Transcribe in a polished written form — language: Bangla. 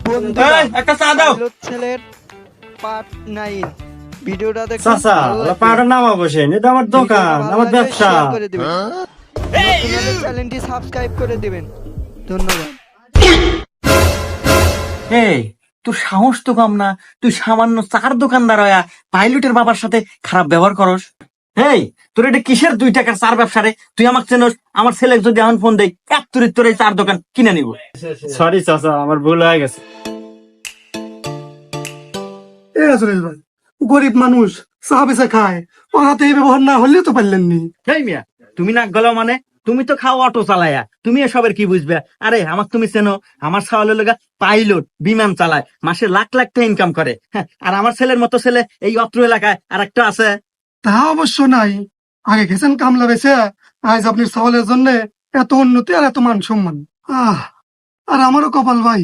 বন্ধুরা, একটা চা দাও। পাইলট ছেলের পার্ট 9 ভিডিওটা দেখুন। চাচা পাহাড়ের নামা বসেন, এটা আমার দোকান, আমার ব্যবসা। শেয়ার করে দিবেন, নতুন হলে চ্যানেলটি সাবস্ক্রাইব করে দিবেন। ধন্যবাদ। এই তোর সাহস তো কম না, তুই সামান্য চার দোকানদার হইয়া পাইলটের বাবার সাথে খারাপ ব্যবহার করস। এই তোর এটা কিসের 2 টাকার চার ব্যবসা রে? তুই আমাকে চেনস? আমার ছেলে যদি এখন ফোন দেয় এক তুরির তোর এই চার দোকান কিনে নিব। সরি চাচা, আমার ভুল হয়ে গেছে। এ সুরেশ ভাই, গরিব মানুষ চা বেচা খায়, ওর হাতে এই ব্যবহার না হলে তো পারলেন নি। এই মিয়া, তুমি নাক গলাও মানে? তুমি তো খাও অটো চালায়া, তুমি এসবের কি বুঝবে? আরে আমাকে তুমি চেনো? আমার ছাওয়ালের লগা পাইলট বিমান চালায়, মাসে লাখ লাখ টাকা ইনকাম করে। হ্যাঁ, আর আমার ছেলের মতো ছেলে এই অত্র এলাকায় আর একটা আছে। তা অবশ্য নাই, আগে গেছেন কামলা বেচে, আজ আপনার সওয়ালের জন্য এত উন্নতি আর এত মান সম্মান। আর আমারও কপাল ভাই,